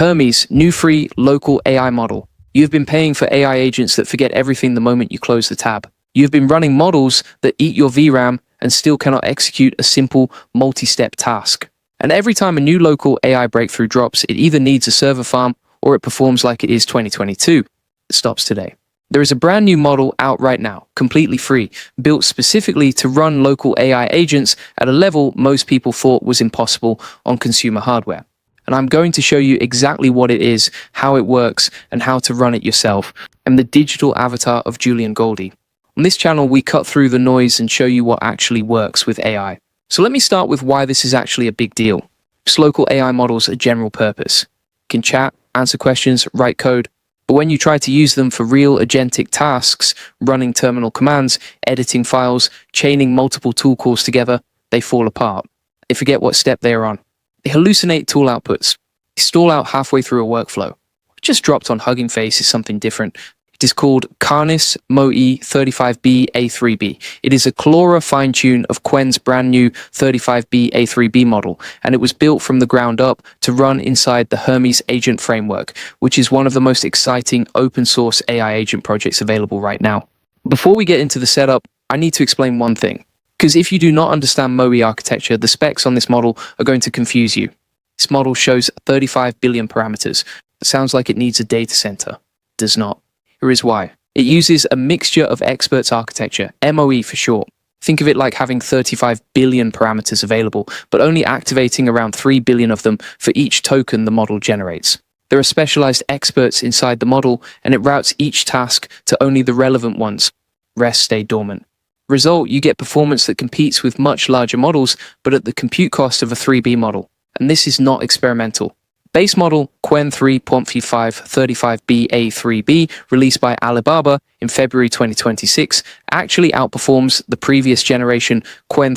Hermes, new free local AI model. You've been paying for AI agents that forget everything the moment you close the tab. You've been running models that eat your VRAM and still cannot execute a simple multi-step task. And every time a new local AI breakthrough drops, it either needs a server farm or it performs like it is 2022. It stops today. There is a brand new model out right now, completely free, built specifically to run local AI agents at a level most people thought was impossible on consumer hardware. And I'm going to show you exactly what it is, how it works, and how to run it yourself. I'm the digital avatar of Julian Goldie. On this channel, we cut through the noise and show you what actually works with AI. So let me start with why this is actually a big deal. Just local AI models are general purpose. You can chat, answer questions, write code. But when you try to use them for real agentic tasks, running terminal commands, editing files, chaining multiple tool calls together, they fall apart. They forget what step they are on. They hallucinate tool outputs. They stall out halfway through a workflow. What just dropped on Hugging Face is something different. It is called Karnas Moe A3B A3B. It is a Clora fine-tune of Qwen's brand new 35B A3B model, and it was built from the ground up to run inside the Hermes agent framework, which is one of the most exciting open-source AI agent projects available right now. Before we get into the setup, I need to explain one thing. Because if you do not understand Moe architecture, the specs on this model are going to confuse you. This model shows 35 billion parameters. It sounds like it needs a data center. It does not. Here is why. It uses a mixture of experts architecture, MOE for short. Think of it like having 35 billion parameters available, but only activating around 3 billion of them for each token the model generates. There are specialized experts inside the model, and it routes each task to only the relevant ones. Rest stay dormant. Result, you get performance that competes with much larger models, but at the compute cost of a 3B model. And this is not experimental. Base model Qwen 3.55 35B A3B, released by Alibaba in February 2026, actually outperforms the previous generation Qwen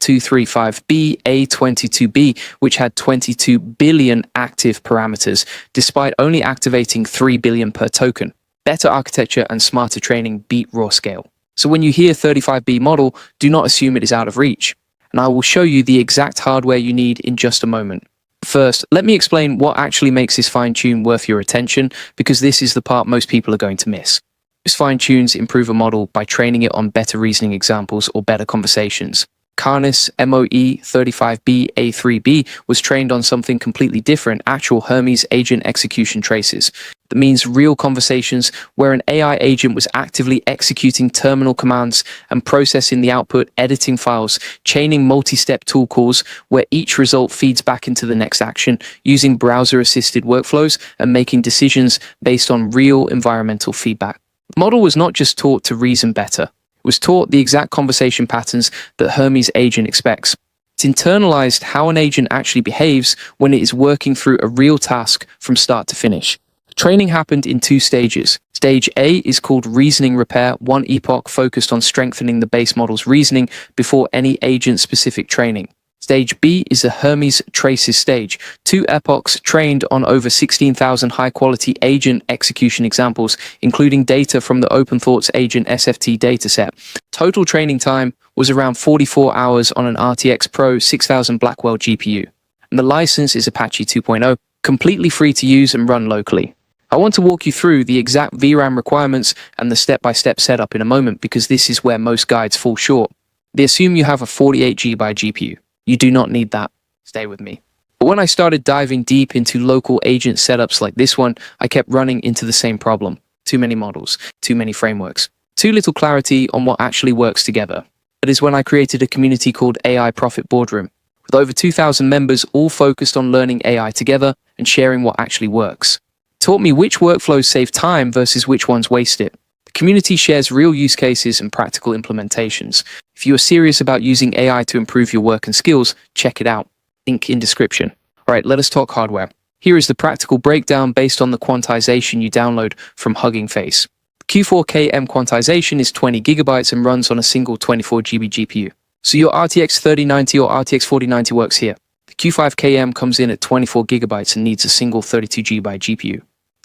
3.235B A22B, which had 22 billion active parameters, despite only activating 3 billion per token. Better architecture and smarter training beat raw scale. So when you hear 35B model, do not assume it is out of reach. And I will show you the exact hardware you need in just a moment. First, let me explain what actually makes this fine-tune worth your attention, because this is the part most people are going to miss. Most fine-tunes improve a model by training it on better reasoning examples or better conversations. Karnas Moe 35B A3B was trained on something completely different, actual Hermes agent execution traces. That means real conversations where an AI agent was actively executing terminal commands and processing the output, editing files, chaining multi-step tool calls where each result feeds back into the next action, using browser-assisted workflows and making decisions based on real environmental feedback. The model was not just taught to reason better. Was taught the exact conversation patterns that Hermes agent expects. It's internalized how an agent actually behaves when it is working through a real task from start to finish. Training happened in 2 stages. Stage A is called reasoning repair, one epoch focused on strengthening the base model's reasoning before any agent-specific training. Stage B is the Hermes traces stage, 2 epochs trained on over 16,000 high-quality agent execution examples, including data from the OpenThoughts agent SFT dataset. Total training time was around 44 hours on an RTX Pro 6000 Blackwell GPU. And the license is Apache 2.0, completely free to use and run locally. I want to walk you through the exact VRAM requirements and the step-by-step setup in a moment, because this is where most guides fall short. They assume you have a 48GB GPU. You do not need that. Stay with me. But when I started diving deep into local agent setups like this one, I kept running into the same problem. Too many models, too many frameworks, too little clarity on what actually works together. That is when I created a community called AI Profit Boardroom, with over 2,000 members all focused on learning AI together and sharing what actually works. It taught me which workflows save time versus which ones waste it. The community shares real use cases and practical implementations. If you are serious about using AI to improve your work and skills, check it out. Link in description. All right, let us talk hardware. Here is the practical breakdown based on the quantization you download from Hugging Face. Q4KM quantization is 20 gigabytes and runs on a single 24GB GPU. So your RTX 3090 or RTX 4090 works here. The Q5KM comes in at 24 gigabytes and needs a single 32GB GPU.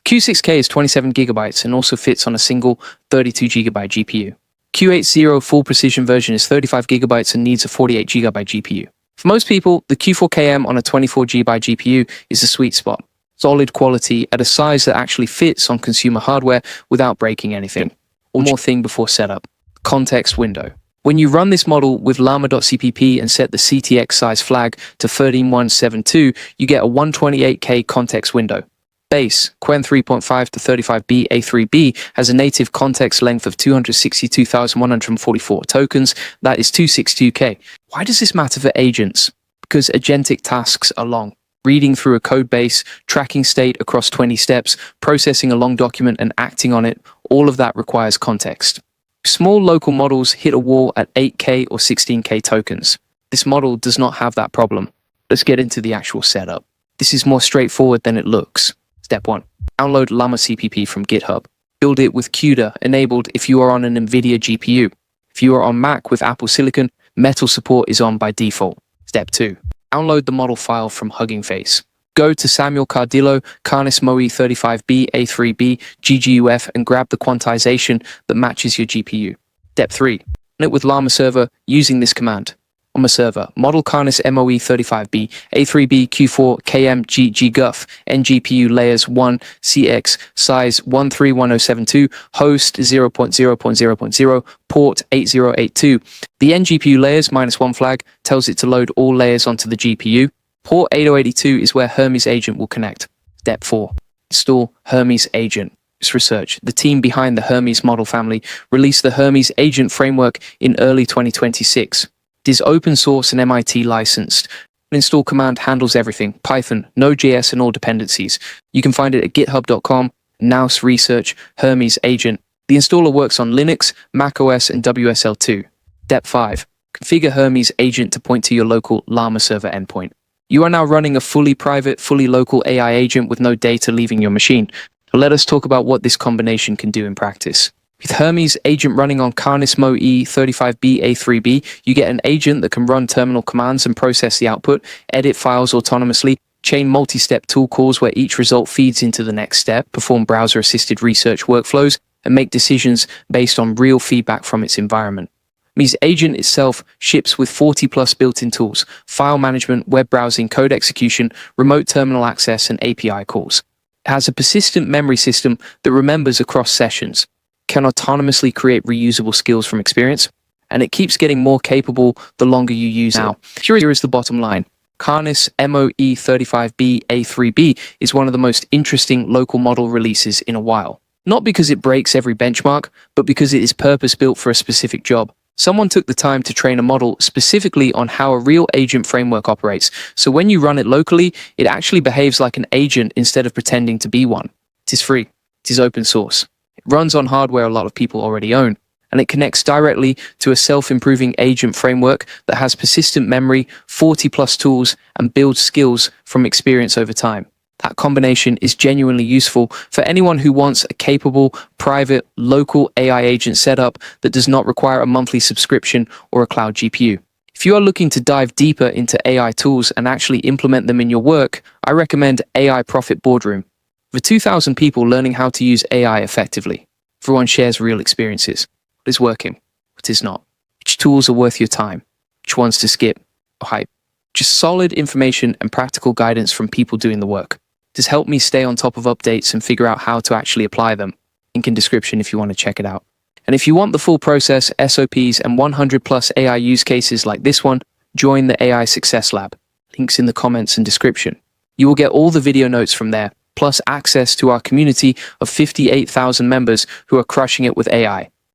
Q6K is 27 gigabytes and also fits on a single 32GB GPU. Q80 full precision version is 35 gigabytes and needs a 48GB GPU. For most people, the Q4KM on a 24GB GPU is the sweet spot. solid quality at a size that actually fits on consumer hardware without breaking anything. One more thing before setup: context window. When you run this model with llama.cpp and set the CTX size flag to 13172, you get a 128K context window. Base, Quen 3.5 to 35B A3B, has a native context length of 262,144 tokens. That is 262K. Why does this matter for agents? Because agentic tasks are long. Reading through a code base, tracking state across 20 steps, processing a long document and acting on it, all of that requires context. Small local models hit a wall at 8K or 16K tokens. This model does not have that problem. Let's get into the actual setup. This is more straightforward than it looks. Step 1. Download llama.cpp from GitHub. Build it with CUDA enabled if you are on an NVIDIA GPU. If you are on Mac with Apple Silicon, Metal support is on by default. Step 2. Download the model file from Hugging Face. Go to Samuel Cardillo, Karnas Moe 35B, A3B, GGUF and grab the quantization that matches your GPU. Step 3. Run it with Llama server using this command. Llama server, model Karnas Moe 35B, A3B Q4 KM GGUF, NGPU layers 1, CX, size 131072, host 0.0.0.0, port 8082. The NGPU layers -1 flag tells it to load all layers onto the GPU. Port 8082 is where Hermes agent will connect. Step 4. Install Hermes agent. This research, the team behind the Hermes model family released the Hermes agent framework in early 2026. It is open source and MIT licensed. An install command handles everything: Python, Node.js and all dependencies. You can find it at github.com, Nous Research, Hermes agent. The installer works on Linux, macOS and WSL2. Step 5. Configure Hermes agent to point to your local Llama server endpoint. You are now running a fully private, fully local AI agent with no data leaving your machine. So let us talk about what this combination can do in practice. With Hermes agent running on Karnas Moe 35B A3B, you get an agent that can run terminal commands and process the output, edit files autonomously, chain multi-step tool calls where each result feeds into the next step, perform browser-assisted research workflows, and make decisions based on real feedback from its environment. Hermes agent itself ships with 40 plus built-in tools: file management, web browsing, code execution, remote terminal access, and API calls. It has a persistent memory system that remembers across sessions, can autonomously create reusable skills from experience, and it keeps getting more capable the longer you use it. Now, here is the bottom line. Karnas Moe 35B A3B is one of the most interesting local model releases in a while. Not because it breaks every benchmark, but because it is purpose-built for a specific job. Someone took the time to train a model specifically on how a real agent framework operates, so when you run it locally, it actually behaves like an agent instead of pretending to be one. It is free. It is open source. It runs on hardware a lot of people already own, and it connects directly to a self-improving agent framework that has persistent memory, 40 plus tools, and builds skills from experience over time. That combination is genuinely useful for anyone who wants a capable, private, local AI agent setup that does not require a monthly subscription or a cloud GPU. If you are looking to dive deeper into AI tools and actually implement them in your work, I recommend AI Profit Boardroom. Over 2,000 people learning how to use AI effectively. Everyone shares real experiences. What is working? What is not? Which tools are worth your time? Which ones to skip or hype? Just solid information and practical guidance from people doing the work. This helped me stay on top of updates and figure out how to actually apply them. Link in description if you want to check it out. And if you want the full process, SOPs, and 100 plus AI use cases like this one, join the AI Success Lab. Links in the comments and description. You will get all the video notes from there, plus access to our community of 58,000 members who are crushing it with AI.